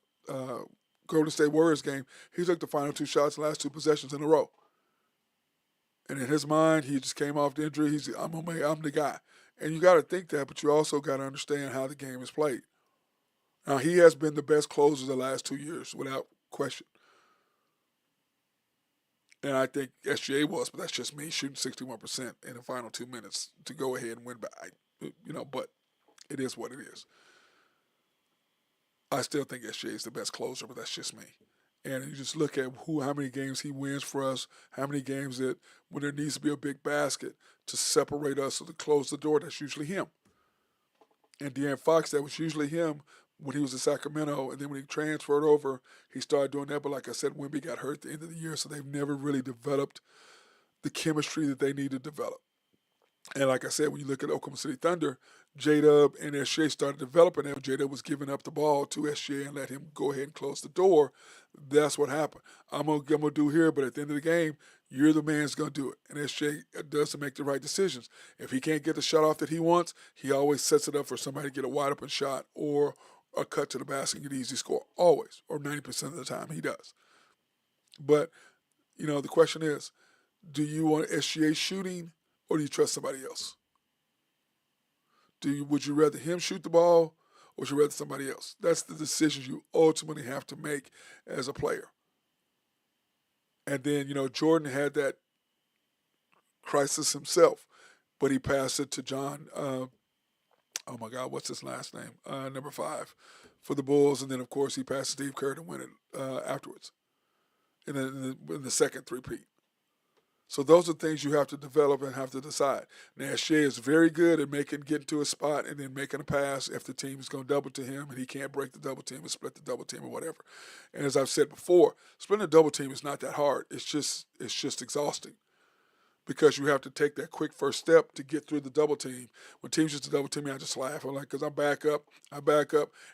[SPEAKER 2] Golden State Warriors game, he took the final two shots, last two possessions in a row, and in his mind, he just came off the injury. I'm the guy, and you got to think that, but you also got to understand how the game is played. Now he has been the best closer the last 2 years, without question. And I think SGA was, but that's just me shooting 61% in the final 2 minutes to go ahead and win by. But it is what it is. I still think SGA is the best closer, but that's just me. And you just look at how many games he wins for us, how many games that when there needs to be a big basket to separate us or to close the door, that's usually him. And De'Aaron Fox, that was usually him when he was in Sacramento. And then when he transferred over, he started doing that. But like I said, Wemby got hurt at the end of the year, so they've never really developed the chemistry that they need to develop. And like I said, when you look at Oklahoma City Thunder, J-Dub and SGA started developing them. J-Dub was giving up the ball to SGA and let him go ahead and close the door. That's what happened. I'm gonna do here, but at the end of the game, you're the man that's gonna do it. And SGA does to make the right decisions. If he can't get the shot off that he wants, he always sets it up for somebody to get a wide open shot or a cut to the basket and get an easy score. Always, or 90% of the time, he does. But the question is, do you want SGA shooting or do you trust somebody else? Would you rather him shoot the ball or would you rather somebody else? That's the decisions you ultimately have to make as a player. And then, Jordan had that crisis himself, but he passed it to John. Oh my God, what's his last name? Number 5 for the Bulls, and then of course he passed Steve Kerr to win it afterwards, in the second three-peat. So those are things you have to develop and have to decide. Now, Shea is very good at getting to a spot and then making a pass if the team is going to double to him and he can't break the double team and split the double team or whatever. And as I've said before, splitting a double team is not that hard. It's just exhausting because you have to take that quick first step to get through the double team. When teams used to double team me, I just laugh. I'm like, because I back up,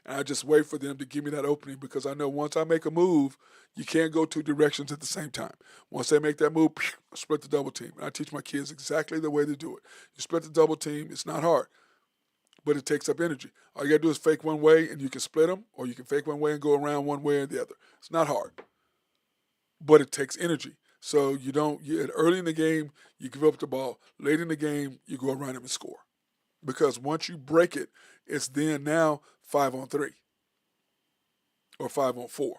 [SPEAKER 2] and I just wait for them to give me that opening because I know once I make a move, you can't go two directions at the same time. Once they make that move, split the double team. And I teach my kids exactly the way to do it. You split the double team. It's not hard, but it takes up energy. All you got to do is fake one way, and you can split them, or you can fake one way and go around one way or the other. It's not hard, but it takes energy. So early in the game, you give up the ball. Late in the game, you go around them and score. Because once you break it, it's then now 5-on-3 or 5-on-4.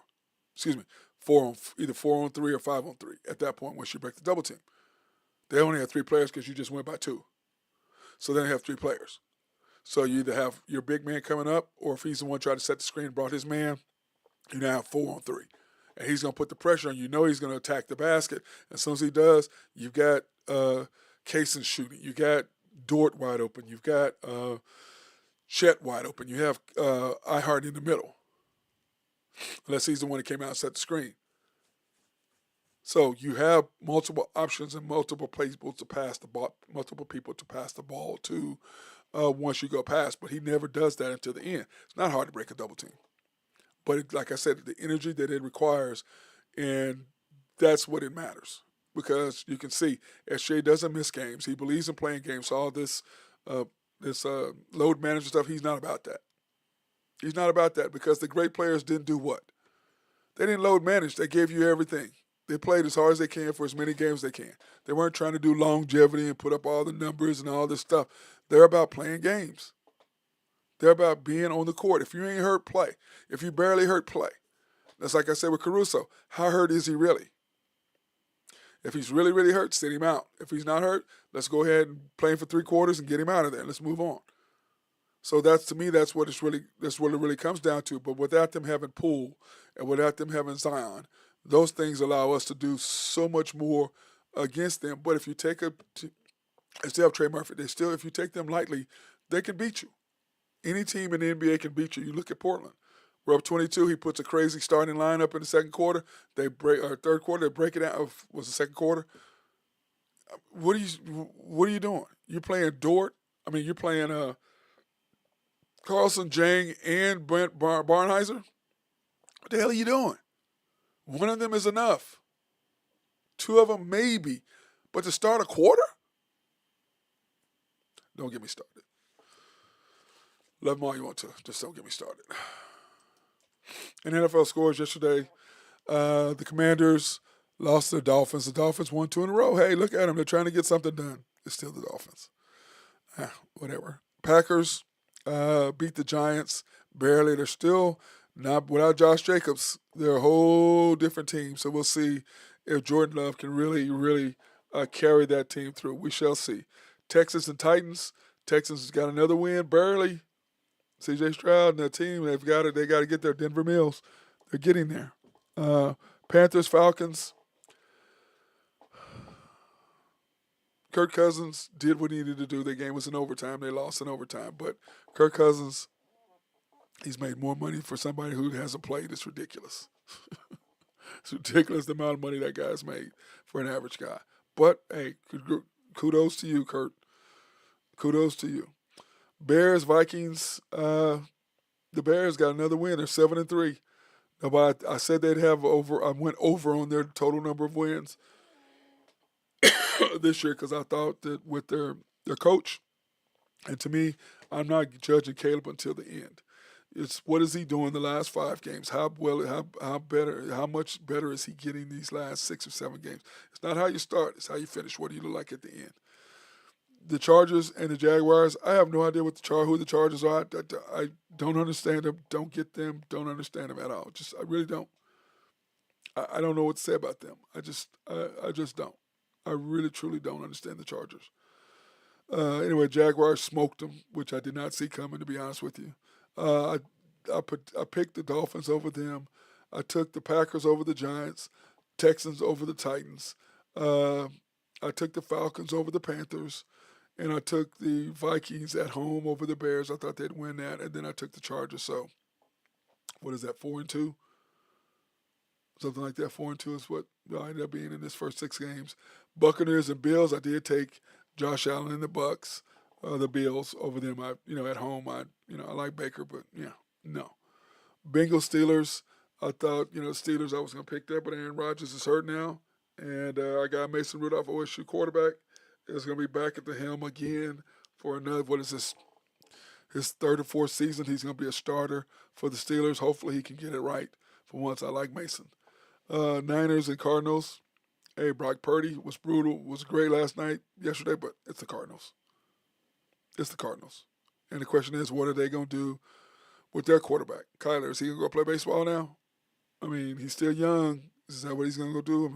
[SPEAKER 2] Excuse me, either 4-on-3 or 5-on-3 at that point once you break the double team. They only have 3 players because you just went by 2. So then they have 3 players. So you either have your big man coming up, or if he's the one trying to set the screen and brought his man, you now have 4-on-3. And he's going to put the pressure on you. He's going to attack the basket. As soon as he does, you've got Kaysen shooting. You got Dort wide open. You've got Chet wide open. You have Ihart in the middle. Unless he's the one that came out and set the screen. So you have multiple options and multiple people to pass the ball to once you go past. But he never does that until the end. It's not hard to break a double team. But like I said, the energy that it requires, and that's what it matters. Because you can see, SJ doesn't miss games. He believes in playing games. So all this load management stuff, he's not about that. He's not about that because the great players didn't do what? They didn't load manage. They gave you everything. They played as hard as they can for as many games as they can. They weren't trying to do longevity and put up all the numbers and all this stuff. They're about playing games. They're about being on the court. If you ain't hurt, play. If you barely hurt, play. That's like I said with Caruso. How hurt is he really? If he's really, really hurt, sit him out. If he's not hurt, let's go ahead and play him for 3 quarters and get him out of there. Let's move on. So to me, that's what it really comes down to. But without them having Poole and without them having Zion, those things allow us to do so much more against them. But if you take they still have Trey Murphy. If you take them lightly, they can beat you. Any team in the NBA can beat you. You look at Portland. We're up 22. He puts a crazy starting lineup in the second quarter. Third quarter. They break it out. Was the second quarter? What are you doing? You're playing Dort. You're playing Carlson, Jang, and Brent Barnheiser? What the hell are you doing? One of them is enough. Two of them, maybe. But to start a quarter? Don't get me started. Love them all you want to. Just don't get me started. In NFL scores yesterday, the Commanders lost to the Dolphins. The Dolphins won 2 in a row. Hey, look at them. They're trying to get something done. It's still the Dolphins. Whatever. Packers beat the Giants barely. They're still not without Josh Jacobs. They're a whole different team. So we'll see if Jordan Love can really carry that team through. We shall see. Texans and Titans. Texans has got another win, barely. C.J. Stroud and that team, they've got it. They got to get there. Denver Mills, they're getting there. Panthers, Falcons. Kirk Cousins did what he needed to do. Their game was in overtime. They lost in overtime. But Kirk Cousins, he's made more money for somebody who hasn't played. It's ridiculous. It's ridiculous the amount of money that guy's made for an average guy. But, hey, kudos to you, Kurt. Kudos to you. Bears, Vikings. The Bears got another win. They're 7-3. No, but I said they'd have over. I went over on their total number of wins this year because I thought that with their coach, and to me, I'm not judging Caleb until the end. It's what is he doing the last 5 games? How much better is he getting these last 6 or 7 games? It's not how you start; it's how you finish. What do you look like at the end? The Chargers and the Jaguars, I have no idea who the Chargers are. I don't understand them. Don't get them. Don't understand them at all. I really don't. I don't know what to say about them. I just don't. I really, truly don't understand the Chargers. Anyway, Jaguars smoked them, which I did not see coming, to be honest with you. I picked the Dolphins over them. I took the Packers over the Giants, Texans over the Titans. I took the Falcons over the Panthers. And I took the Vikings at home over the Bears. I thought they'd win that. And then I took the Chargers. So, what is that, 4-2? Something like that. 4-2 is what I ended up being in this first 6 games. Buccaneers and Bills, I did take Josh Allen and the Bucks, the Bills over them. At home, I like Baker, but, no. Bengals, Steelers, I thought, Steelers, I was going to pick that, but Aaron Rodgers is hurt now. And I got Mason Rudolph, OSU quarterback. Is going to be back at the helm again for another, his 3rd or 4th season. He's going to be a starter for the Steelers. Hopefully he can get it right for once. I like Mason. Niners and Cardinals. Hey, Brock Purdy was brutal, was great yesterday, but it's the Cardinals. It's the Cardinals. And the question is, what are they going to do with their quarterback? Kyler, is he going to go play baseball now? I mean, he's still young. Is that what he's going to go do?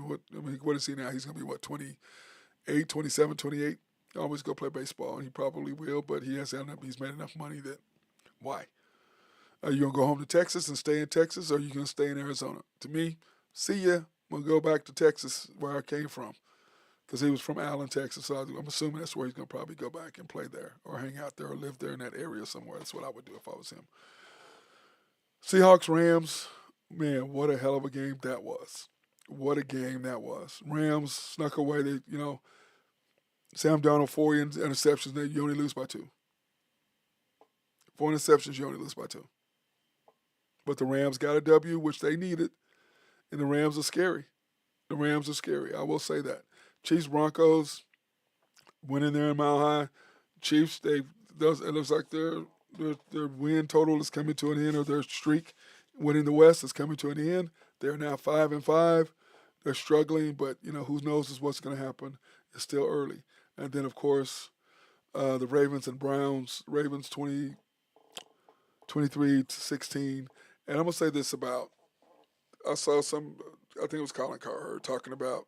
[SPEAKER 2] What is he now? He's going to be, 28, 27, 28. Always go play baseball, and he probably will, but he's made enough money that, why? Are you going to go home to Texas and stay in Texas, or are you going to stay in Arizona? To me, see ya. I'm going to go back to Texas where I came from because he was from Allen, Texas, so I'm assuming that's where he's going to probably go back and play there or hang out there or live there in that area somewhere. That's what I would do if I was him. Seahawks, Rams, man, what a hell of a game that was. What a game that was. Rams snuck away. Sam Darnold, 4 interceptions. You only lose by 2. 4 interceptions, you only lose by 2. But the Rams got a W, which they needed. And the Rams are scary. The Rams are scary. I will say that. Chiefs, Broncos went in there in Mile High. Chiefs, it looks like their win total is coming to an end, or their streak winning the West is coming to an end. They're now 5-5. They're struggling, but, who knows is what's going to happen. It's still early. And then, of course, the Ravens and Browns. Ravens 23-16. And I'm going to say this I saw I think it was Colin Cowherd talking about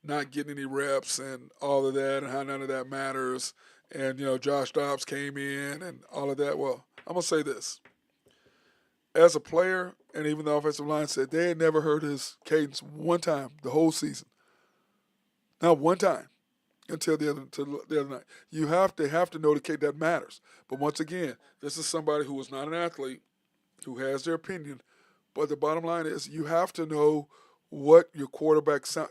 [SPEAKER 2] not getting any reps and all of that and how none of that matters. And, Josh Dobbs came in and all of that. Well, I'm going to say this. As a player, and even the offensive line said, they had never heard his cadence one time the whole season. Not one time until the other night. You have to know the cadence. That matters. But once again, this is somebody who is not an athlete, who has their opinion. But the bottom line is you have to know what your quarterback sound.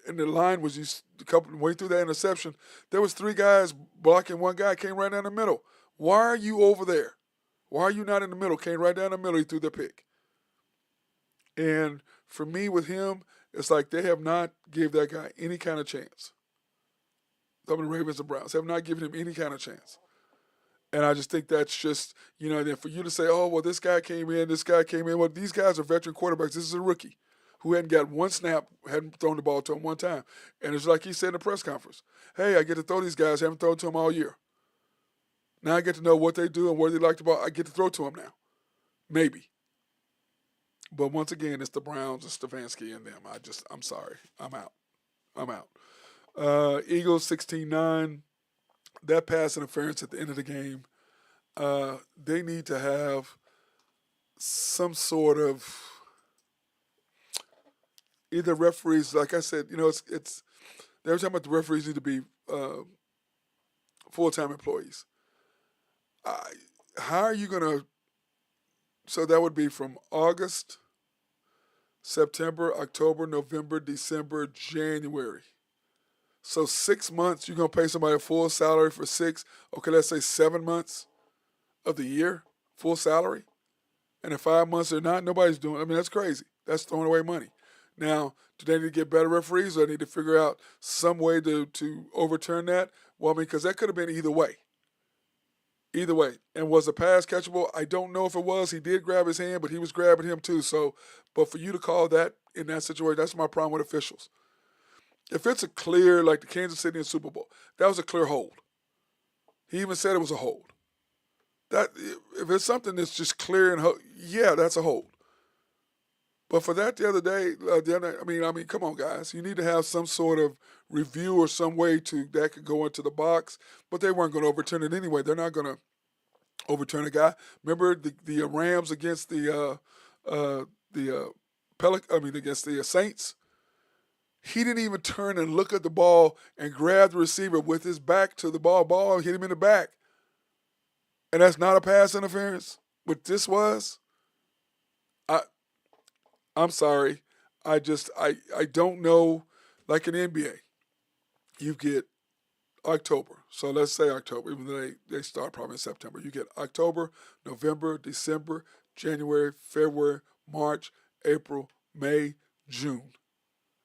[SPEAKER 2] And the line was a couple way through that interception. There was three guys blocking. One guy came right down the middle. Why are you over there? Why are you not in the middle? Came right down the middle. He threw the pick. And for me, with him, it's like they have not gave that guy any kind of chance. The Ravens and Browns have not given him any kind of chance. And I just think that's just, then for you to say, oh, well, this guy came in, this guy came in. Well, these guys are veteran quarterbacks. This is a rookie who hadn't got one snap, hadn't thrown the ball to him one time. And it's like he said in the press conference, hey, I get to throw these guys, haven't thrown to them all year. Now I get to know what they do and where they like the ball. I get to throw to them now. Maybe. But once again, it's the Browns and Stefanski and them. I'm sorry. I'm out. I'm out. Eagles 16-9. That pass interference at the end of the game, they need to have some sort of either referees, like I said, it's they're talking about the referees need to be full-time employees. How are you going to, so that would be from August, September, October, November, December, January. So 6 months, you're going to pay somebody a full salary for okay, let's say 7 months of the year, full salary. And in 5 months they're not, nobody's doing it. I mean, that's crazy. That's throwing away money. Now, do they need to get better referees or they need to figure out some way to overturn that? Well, I mean, because that could have been either way. Either way. And was the pass catchable? I don't know if it was. He did grab his hand, but he was grabbing him too. So, but for you to call that in that situation, that's my problem with officials. If it's a clear, like the Kansas City and Super Bowl, that was a clear hold. He even said it was a hold. That if it's something that's just clear and yeah, that's a hold. But for that the other day, I mean, come on, guys, you need to have some sort of review or some way that could go into the box. But they weren't going to overturn it anyway. They're not going to overturn a guy. Remember the Rams against against the Saints. He didn't even turn and look at the ball and grab the receiver with his back to the ball. Ball hit him in the back. And that's not a pass interference. But this was. I'm sorry. I don't know. Like in the NBA, you get October. So let's say October, even though they start probably in September. You get October, November, December, January, February, March, April, May, June.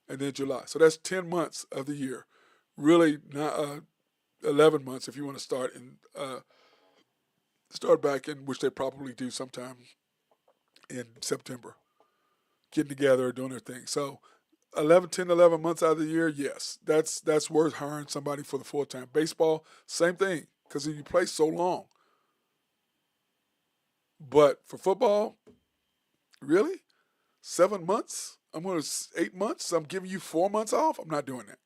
[SPEAKER 2] And then July. So that's 10 months of the year. Really, not 11 months if you want to start back in, which they probably do sometime in September, getting together or doing their thing. So 10, 11 months out of the year, yes, that's worth hiring somebody for the full time. Baseball, same thing, because you play so long. But for football, really, 7 months? 8 months. I'm giving you 4 months off. I'm not doing that.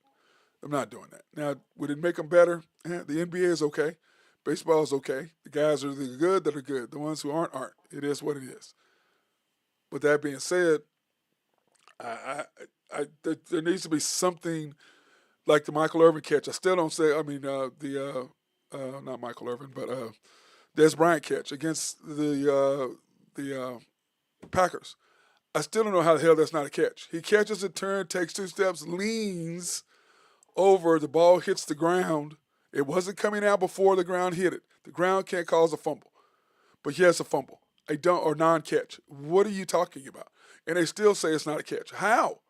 [SPEAKER 2] Now, would it make them better? The NBA is okay. Baseball is okay. The guys are the good that are good. The ones who aren't. It is what it is. With that being said, there needs to be something like the Michael Irvin catch. I still don't say. I mean, not Michael Irvin, but Des Bryant catch against the Packers. I still don't know how the hell that's not a catch. He catches a turn, takes 2 steps, leans over, the ball hits the ground. It wasn't coming out before the ground hit it. The ground can't cause a fumble. But yes, a fumble. Or non-catch. What are you talking about? And they still say it's not a catch. How?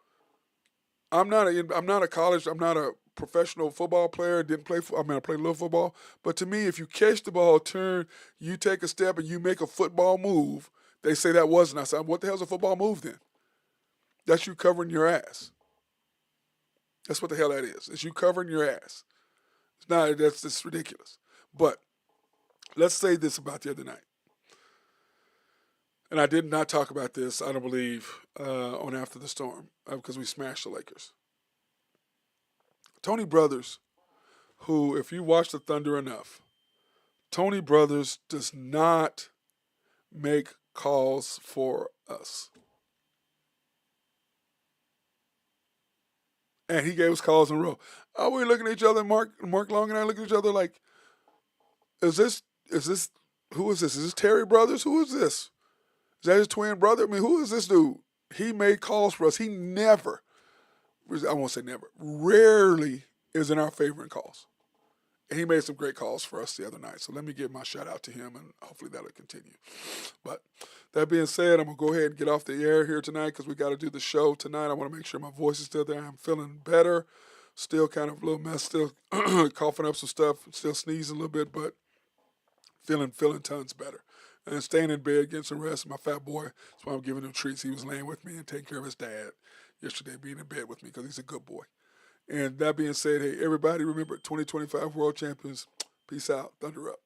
[SPEAKER 2] I'm not a professional football player. I played a little football. But to me, if you catch the ball, turn, you take a step and you make a football move, they say that wasn't. I said, what the hell's a football move then? That's you covering your ass. That's what the hell that is. It's you covering your ass. It's not, that's just ridiculous. But let's say this about the other night. And I did not talk about this, I don't believe, on After the Storm, because we smashed the Lakers. Tony Brothers, who, if you watch the Thunder enough, Tony Brothers does not make calls for us. And he gave us calls in a row. Oh, we're looking at each other, Mark Long and I look at each other like, who is this? Is this Terry Brothers? Who is this? Is that his twin brother? I mean, who is this dude? He made calls for us. He never, I won't say never, rarely is in our favor in calls. And he made some great calls for us the other night. So let me give my shout out to him, and hopefully that'll continue. But that being said, I'm going to go ahead and get off the air here tonight because we got to do the show tonight. I want to make sure my voice is still there. I'm feeling better. Still kind of a little mess, still coughing up some stuff, still sneezing a little bit, but feeling tons better. And staying in bed, getting some rest. My fat boy, that's why I'm giving him treats. He was laying with me and taking care of his dad yesterday, being in bed with me because he's a good boy. And that being said, hey, everybody, remember 2025 World Champions. Peace out. Thunder up.